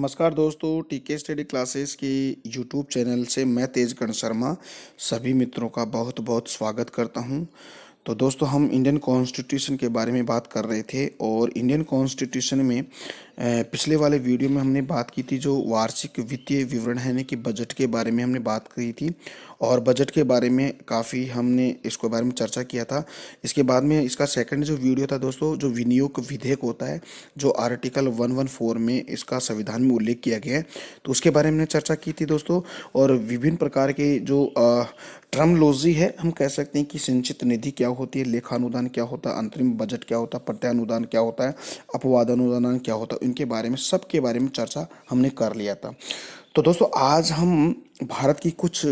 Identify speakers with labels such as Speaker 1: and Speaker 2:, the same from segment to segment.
Speaker 1: नमस्कार दोस्तों, टीके स्टडी क्लासेस की यूट्यूब चैनल से मैं तेजकर्ण शर्मा सभी मित्रों का बहुत बहुत स्वागत करता हूं। तो दोस्तों, हम इंडियन कॉन्स्टिट्यूशन के बारे में बात कर रहे थे और इंडियन कॉन्स्टिट्यूशन में पिछले वाले वीडियो में हमने बात की थी जो वार्षिक वित्तीय विवरण है यानी कि बजट के बारे में हमने बात की थी। और बजट के बारे में काफ़ी हमने इसके बारे में चर्चा किया था। इसके बाद में इसका सेकंड जो वीडियो था दोस्तों, जो विनियोग विधेयक होता है, जो आर्टिकल 114 में इसका संविधान में उल्लेख किया गया है, तो उसके बारे में हमने चर्चा की थी दोस्तों। और विभिन्न प्रकार के जो टर्मोलॉजी है, हम कह सकते हैं कि संचित निधि क्या होती है, लेखानुदान क्या होता है, अंतरिम बजट क्या होता है, प्रत्यानुदान क्या होता है, अपवाद अनुदान क्या होता है, इनके बारे में सबके बारे में चर्चा हमने कर लिया था। तो दोस्तों, आज हम भारत की कुछ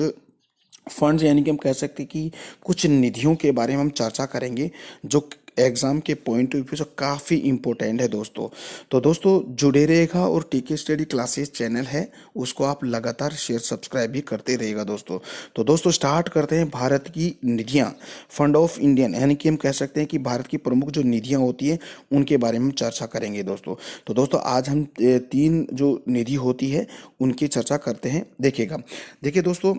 Speaker 1: फंड्स यानी कि हम कह सकते हैं कि कुछ निधियों के बारे में हम चर्चा करेंगे जो एग्जाम के पॉइंट ऑफ व्यू से काफ़ी इम्पोर्टेंट है दोस्तों। तो दोस्तों, जुड़े रहेगा और टीके स्टडी क्लासेस चैनल है उसको आप लगातार शेयर सब्सक्राइब भी करते रहेगा दोस्तों। तो दोस्तों, स्टार्ट करते हैं। भारत की निधियाँ, फंड ऑफ इंडियन यानी कि हम कह सकते हैं कि भारत की प्रमुख जो निधियाँ होती हैं उनके बारे में हम चर्चा करेंगे दोस्तों। तो दोस्तों, आज हम तीन जो निधि होती है उनकी चर्चा करते हैं। देखिएगा, देखिए दोस्तों,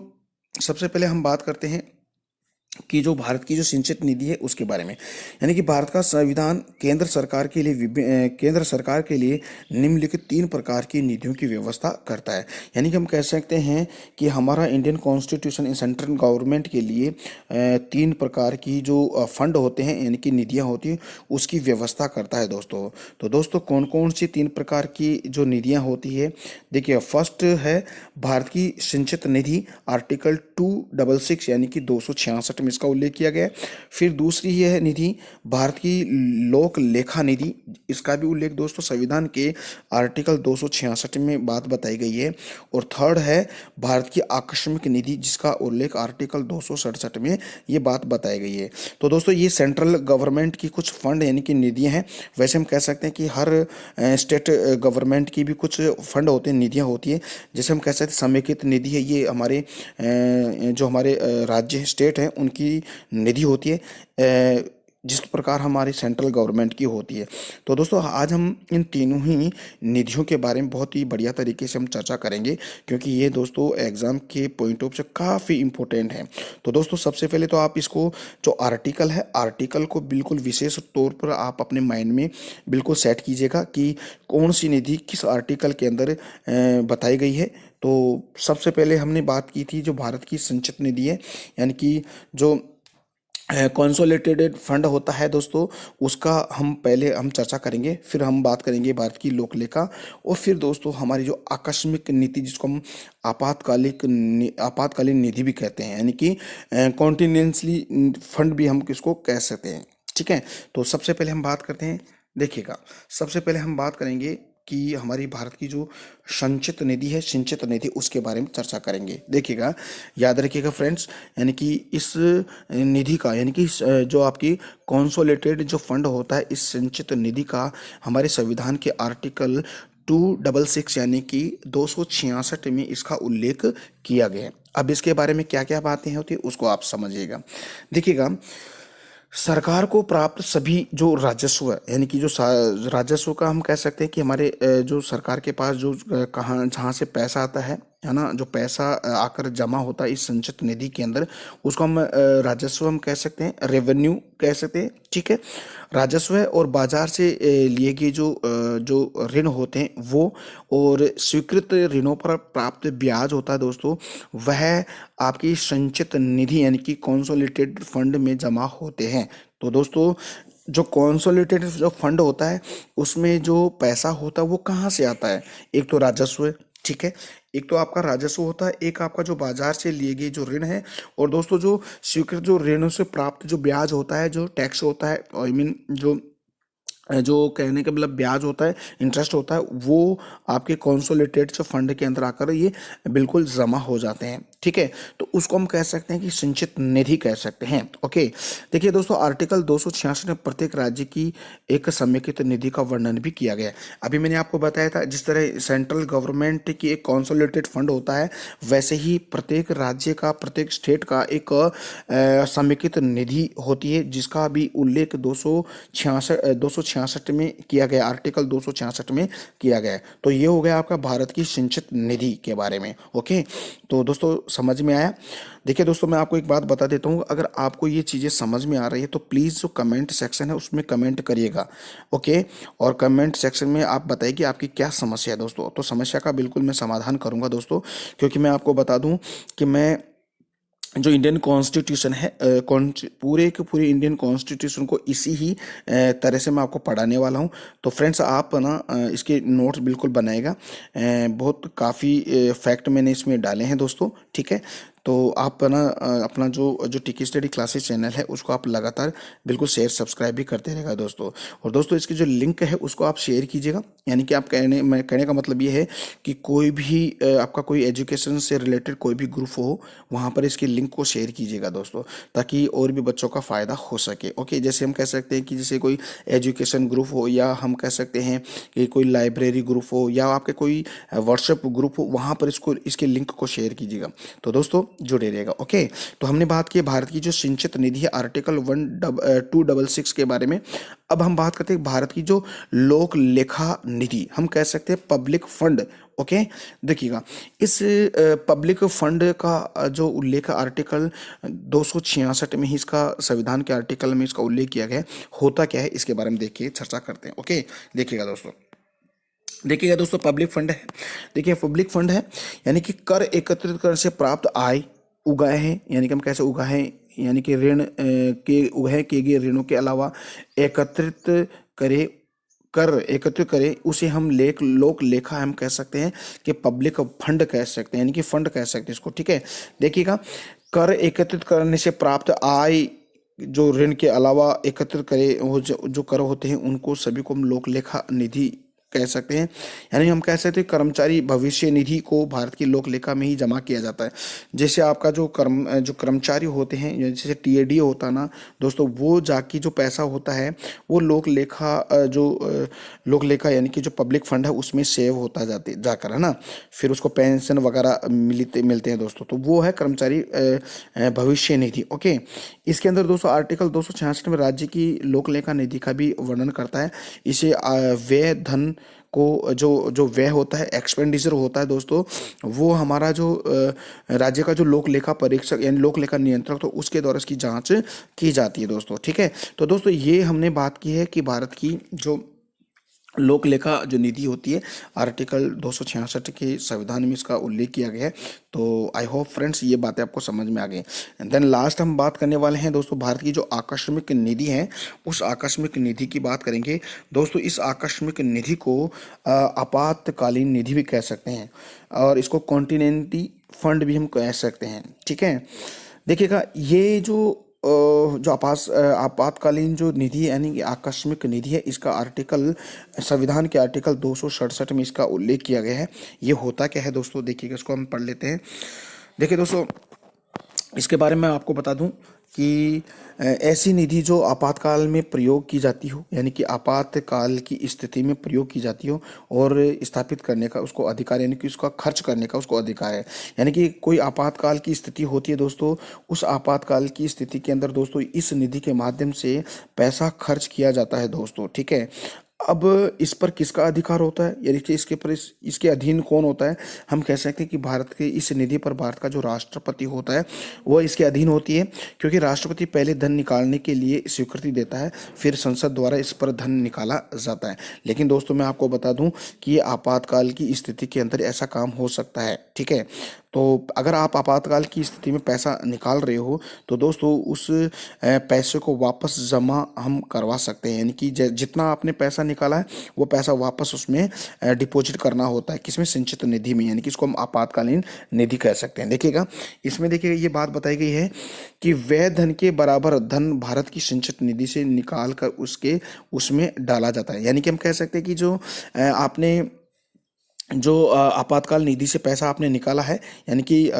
Speaker 1: सबसे पहले हम बात करते हैं कि जो भारत की जो सिंचित निधि है उसके बारे में। यानी कि भारत का संविधान केंद्र सरकार के लिए निम्नलिखित तीन प्रकार की निधियों की व्यवस्था करता है। यानी कि हम कह सकते हैं कि हमारा इंडियन कॉन्स्टिट्यूशन सेंट्रल गवर्नमेंट के लिए तीन प्रकार की जो फंड होते हैं यानी कि निधियां होती हैं उसकी व्यवस्था करता है दोस्तों। तो दोस्तों, कौन कौन सी तीन प्रकार की जो निधियां होती है, देखिए, फर्स्ट है भारत की सिंचित निधि, आर्टिकल 266 यानी कि 266 में इसका उल्लेख किया गया है। फिर दूसरी है निधि भारत की लोक लेखा निधि, इसका भी उल्लेख दोस्तों संविधान के आर्टिकल 266 में बात बताई गई है। और थर्ड है भारत की आकस्मिक निधि, जिसका उल्लेख आर्टिकल 267 में ये बात बताई गई है। तो दोस्तों, ये सेंट्रल गवर्नमेंट की कुछ फंड यानी कि निधियां हैं। वैसे हम कह सकते हैं कि हर स्टेट गवर्नमेंट की भी कुछ फंड होते हैं, निधियां होती हैं। जैसे हम कह सकते हैं समेकित निधि है, ये हमारे जो हमारे राज्य स्टेट हैं उनकी निधि होती है, जिस प्रकार हमारी सेंट्रल गवर्नमेंट की होती है। तो दोस्तों, आज हम इन तीनों ही निधियों के बारे में बहुत ही बढ़िया तरीके से हम चर्चा करेंगे, क्योंकि ये दोस्तों एग्जाम के पॉइंट ऑफ से काफ़ी इंपॉर्टेंट है। तो दोस्तों, सबसे पहले तो आप इसको जो आर्टिकल है, आर्टिकल को बिल्कुल विशेष तौर पर आप अपने माइंड में बिल्कुल सेट कीजिएगा कि कौन सी निधि किस आर्टिकल के अंदर बताई गई है। तो सबसे पहले हमने बात की थी जो भारत की संचित निधि है, यानी कि जो कंसोलिडेटेड फंड होता है दोस्तों, उसका हम चर्चा करेंगे। फिर हम बात करेंगे भारत की लोक लेखा, और फिर दोस्तों हमारी जो आकस्मिक नीति, जिसको हम आपातकालीन निधि भी कहते हैं, यानी कि कॉन्टिनेंसली फंड भी हम किसको कह सकते हैं। ठीक है, तो सबसे पहले हम बात करते हैं। देखिएगा, सबसे पहले हम बात करेंगे कि हमारी भारत की जो संचित निधि है, सिंचित निधि, उसके बारे में चर्चा करेंगे। देखिएगा, याद रखिएगा फ्रेंड्स, यानी कि इस निधि का, यानी कि जो आपकी कॉन्सोलिडेटेड जो फंड होता है, इस संचित निधि का हमारे संविधान के आर्टिकल 266 यानी कि 266 में इसका उल्लेख किया गया है। अब इसके बारे में क्या क्या बातें होती है उसको आप समझिएगा। देखिएगा, सरकार को प्राप्त सभी जो राजस्व है, यानी कि जो राजस्व का हम कह सकते हैं कि हमारे जो सरकार के पास जो कहाँ जहाँ से पैसा आता है ना, जो पैसा आकर जमा होता है इस संचित निधि के अंदर, उसको हम राजस्व हम कह सकते हैं, रेवेन्यू कह सकते हैं। ठीक है, राजस्व है। और बाजार से लिए गए जो ऋण होते हैं वो, और स्वीकृत ऋणों पर प्राप्त ब्याज होता है दोस्तों, वह आपकी संचित निधि यानी कि कंसोलिडेटेड फंड में जमा होते हैं। तो दोस्तों, जो कंसोलिडेटेड जो फंड होता है उसमें जो पैसा होता है वो कहाँ से आता है, एक तो राजस्व है। ठीक है, एक तो आपका राजस्व होता है, एक आपका जो बाजार से लिए गए जो ऋण है, और दोस्तों जो स्वीकृत जो ऋणों से प्राप्त जो ब्याज होता है, जो टैक्स होता है, आई मीन जो कहने का मतलब ब्याज होता है, इंटरेस्ट होता है, वो आपके कंसोलिडेटेड जो फंड के अंदर आकर ये बिल्कुल जमा हो जाते हैं। ठीक है, तो उसको हम कह सकते हैं कि संचित निधि कह सकते हैं। ओके, देखिए दोस्तों, आर्टिकल 266 में प्रत्येक राज्य की एक समेकित निधि का वर्णन भी किया गया है। अभी मैंने आपको बताया था जिस तरह सेंट्रल गवर्नमेंट की एक कॉन्सोलिडेटेड फंड होता है, वैसे ही प्रत्येक राज्य का, प्रत्येक स्टेट का एक समेकित निधि होती है, जिसका भी उल्लेख 266 में किया गया, आर्टिकल 266 में किया गया है। तो ये हो गया आपका भारत की संचित निधि के बारे में। ओके, तो दोस्तों समझ में आया। देखिए दोस्तों, मैं आपको एक बात बता देता हूँ, अगर आपको ये चीज़ें समझ में आ रही है तो प्लीज़ जो कमेंट सेक्शन है उसमें कमेंट करिएगा। ओके, और कमेंट सेक्शन में आप बताइए कि आपकी क्या समस्या है दोस्तों, तो समस्या का बिल्कुल मैं समाधान करूँगा दोस्तों। क्योंकि मैं आपको बता दूँ कि मैं जो इंडियन कॉन्स्टिट्यूशन है, पूरे के पूरे इंडियन कॉन्स्टिट्यूशन को इसी ही तरह से मैं आपको पढ़ाने वाला हूँ। तो फ्रेंड्स, आप ना इसके नोट्स बिल्कुल बनाएगा। बहुत काफ़ी फैक्ट मैंने इसमें डाले हैं दोस्तों, ठीक है। तो आप ना अपना जो जो टिकी स्टडी क्लासेस चैनल है उसको आप लगातार बिल्कुल शेयर सब्सक्राइब भी करते रहेगा दोस्तों। और दोस्तों, इसकी जो लिंक है उसको आप शेयर कीजिएगा, यानी कि आप कहने का मतलब ये है कि कोई भी आपका कोई एजुकेशन से रिलेटेड कोई भी ग्रुप हो, वहाँ पर इसकी लिंक को शेयर कीजिएगा दोस्तों, ताकि और भी बच्चों का फ़ायदा हो सके। ओके, जैसे हम कह सकते हैं कि जैसे कोई एजुकेशन ग्रुप हो, या हम कह सकते हैं कि कोई लाइब्रेरी ग्रुप हो, या आपके कोई व्हाट्सएप ग्रुप हो, वहाँ पर इसको इसके लिंक को शेयर कीजिएगा। तो दोस्तों जुड़े रहेगा। ओके, तो हमने बात की भारत की जो सिंचित निधि है, आर्टिकल 266 के बारे में। अब हम बात करते हैं भारत की जो लोक लेखा निधि, हम कह सकते हैं पब्लिक फंड। ओके, देखिएगा, इस पब्लिक फंड का जो उल्लेख आर्टिकल 266 में ही, इसका संविधान के आर्टिकल में इसका उल्लेख किया गया है। होता क्या है इसके बारे में देखिए, चर्चा करते हैं। ओके, देखिएगा दोस्तों, देखिएगा दोस्तों, पब्लिक फंड है। देखिए, पब्लिक फंड है यानी कि कर एकत्रित करने से प्राप्त आय उगाए हैं, यानी कि हम कैसे उगाए हैं, यानी कि ऋण के उगाए किए गए ऋणों के अलावा एकत्रित करे, कर एकत्रित करे, उसे हम लोक लेखा हम कह सकते हैं कि पब्लिक फंड कह सकते हैं, यानी कि फंड कह सकते हैं इसको। ठीक है, देखिएगा, कर एकत्रित करने से प्राप्त आय जो ऋण के अलावा एकत्रित करे, वो जो कर होते हैं उनको सभी को हम लोक लेखा निधि कह सकते हैं। यानी हम कह सकते हैं कर्मचारी भविष्य निधि को भारत की लोक लेखा में ही जमा किया जाता है। जैसे आपका जो कर्मचारी होते हैं, जैसे टीएडी होता है ना दोस्तों, वो जाके जो पैसा होता है वो लोक लेखा यानी कि जो पब्लिक फंड है उसमें सेव होता जाकर, है ना। फिर उसको पेंशन वगैरह मिलते हैं दोस्तों, तो वो है कर्मचारी भविष्य निधि। ओके, इसके अंदर दोस्तों आर्टिकल 266 में राज्य की लोक लेखा निधि का भी वर्णन करता है। इसे व्यय धन को जो जो व्यय होता है, एक्सपेंडिचर होता है दोस्तों, वो हमारा जो राज्य का जो लोक लेखा परीक्षक यानी लोक लेखा नियंत्रक, तो उसके द्वारा इसकी जांच की जाती है दोस्तों। ठीक है, तो दोस्तों ये हमने बात की है कि भारत की जो लोक लेखा जो निधि होती है, आर्टिकल 266 के संविधान में इसका उल्लेख किया गया है। तो आई होप फ्रेंड्स ये बातें आपको समझ में आ गई। देन लास्ट हम बात करने वाले हैं दोस्तों, भारत की जो आकस्मिक निधि है, उस आकस्मिक निधि की बात करेंगे दोस्तों। इस आकस्मिक निधि को आपातकालीन निधि भी कह सकते हैं, और इसको कॉन्टिनेंटी फंड भी हम कह सकते हैं। ठीक है, देखिएगा, ये जो आपातकालीन जो निधि है, यानी कि आकस्मिक निधि है, इसका आर्टिकल संविधान के आर्टिकल 267 में इसका उल्लेख किया गया है। ये होता क्या है दोस्तों, देखिएगा, इसको हम पढ़ लेते हैं। देखिए दोस्तों, इसके बारे में आपको बता दूं कि ऐसी निधि जो आपातकाल में प्रयोग की जाती हो, यानी कि आपातकाल की स्थिति में प्रयोग की जाती हो, और स्थापित करने का उसको अधिकार, यानी कि उसका खर्च करने का उसको अधिकार है। यानी कि कोई आपातकाल की स्थिति होती है दोस्तों, उस आपातकाल की स्थिति के अंदर दोस्तों इस निधि के माध्यम से पैसा खर्च किया जाता है दोस्तों। ठीक है, अब इस पर किसका अधिकार होता है, यानी कि इसके अधीन कौन होता है, हम कह सकते हैं कि भारत के इस निधि पर भारत का जो राष्ट्रपति होता है वो इसके अधीन होती है, क्योंकि राष्ट्रपति पहले धन निकालने के लिए स्वीकृति देता है, फिर संसद द्वारा इस पर धन निकाला जाता है। लेकिन दोस्तों मैं आपको बता दूं कि ये आपातकाल की स्थिति के अंदर ऐसा काम हो सकता है। ठीक है, तो अगर आप आपातकाल की स्थिति में पैसा निकाल रहे हो तो दोस्तों उस पैसे को वापस जमा हम करवा सकते हैं, यानी कि जितना आपने पैसा निकाला है वो पैसा वापस उसमें डिपॉजिट करना होता है, किसमें, संचित निधि में, यानी कि इसको हम आपातकालीन निधि कह सकते हैं। देखिएगा, इसमें देखिएगा ये बात बताई गई है कि व्यय धन के बराबर धन भारत की संचित निधि से निकाल कर उसमें डाला जाता है। यानी कि हम कह सकते हैं कि जो आपने जो आपातकाल निधि से पैसा आपने निकाला है, यानी कि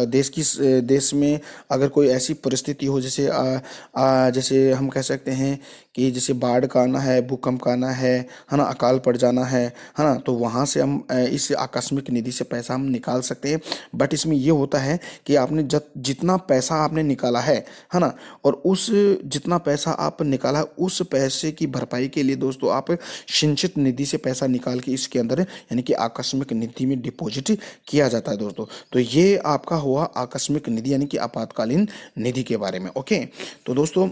Speaker 1: देश में अगर कोई ऐसी परिस्थिति हो, जैसे हम कह सकते हैं कि जैसे बाढ़ का आना है, भूकंप का आना है ना, अकाल पड़ जाना है ना, तो वहाँ से हम इस आकस्मिक निधि से पैसा हम निकाल सकते हैं। बट इसमें ये होता है कि आपने जितना पैसा आपने निकाला है ना, और उस जितना पैसा आप निकाला है उस पैसे की भरपाई के लिए दोस्तों आप सिंचित निधि से पैसा निकाल के इसके अंदर, यानी कि आकस्मिक निधि में डिपॉजिट किया जाता है दोस्तों। तो ये आपका हुआ आकस्मिक निधि, यानी कि आपातकालीन निधि के बारे में। ओके, तो दोस्तों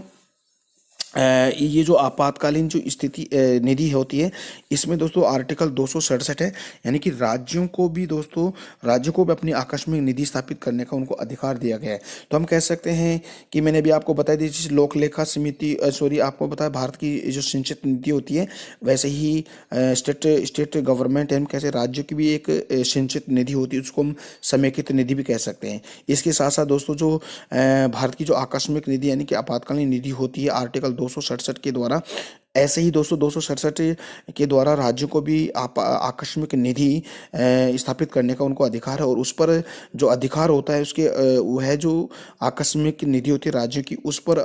Speaker 1: ये जो आपातकालीन जो स्थिति निधि होती है, इसमें दोस्तों आर्टिकल 267 है, यानी कि राज्यों को भी अपनी आकस्मिक निधि स्थापित करने का उनको अधिकार दिया गया है। तो हम कह सकते हैं कि मैंने भी आपको बताया दी, जैसे लोक लेखा समिति सॉरी आपको बताया भारत की जो सिंचित नीति होती है, वैसे ही स्टेट गवर्नमेंट है, हम कैसे राज्यों की भी एक सिंचित निधि होती है, उसको हम समेकित निधि भी कह सकते हैं। इसके साथ साथ दोस्तों जो भारत की जो आकस्मिक निधि यानी कि आपातकालीन निधि होती है, आर्टिकल 267 के द्वारा, ऐसे ही दोस्तों 267 के द्वारा राज्यों को भी आकस्मिक निधि स्थापित करने का उनको अधिकार है, और उस पर जो अधिकार होता है उसके वो है जो आकस्मिक निधि होती है राज्यों की, उस पर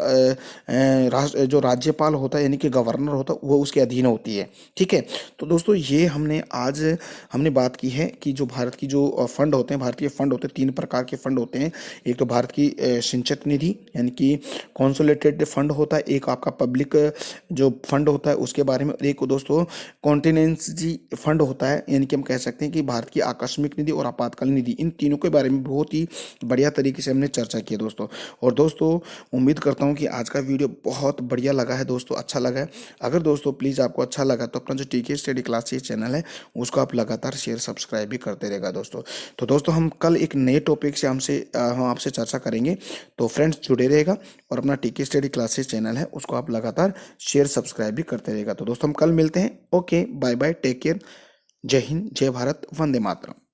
Speaker 1: जो राज्यपाल होता है यानी कि गवर्नर होता है वो उसके अधीन होती है। ठीक है, तो दोस्तों ये हमने बात की है कि जो भारत की जो फंड होते हैं, भारतीय फंड होते हैं, 3 प्रकार के फंड होते हैं। एक तो भारत की सिंचित निधि यानी कि कॉन्सोलिडेटेड फंड होता है, एक आपका पब्लिक जो फंड होता है उसके बारे में, और एक दोस्तों कॉन्टिनेंसी फंड होता है, यानी कि हम कह सकते हैं कि भारत की आकस्मिक निधि और आपातकालीन निधि, इन तीनों के बारे में बहुत ही बढ़िया तरीके से हमने चर्चा की है दोस्तों। और दोस्तों उम्मीद करता हूँ कि आज का वीडियो बहुत बढ़िया लगा है दोस्तों, अच्छा लगा है। अगर दोस्तों प्लीज़ आपको अच्छा लगा तो अपना जो टीके स्टडी क्लासेस चैनल है उसको आप लगातार शेयर सब्सक्राइब भी करते रहेगा दोस्तों। तो दोस्तों हम कल एक नए टॉपिक से हम आपसे चर्चा करेंगे, तो फ्रेंड्स जुड़े रहेगा, और अपना टीके स्टडी क्लासेस चैनल है उसको आप लगातार शेयर सब्सक्राइब भी करते रहेगा। तो दोस्तों हम कल मिलते हैं। Okay, bye bye, take care, जय हिंद, जय भारत, वंदे मातरम।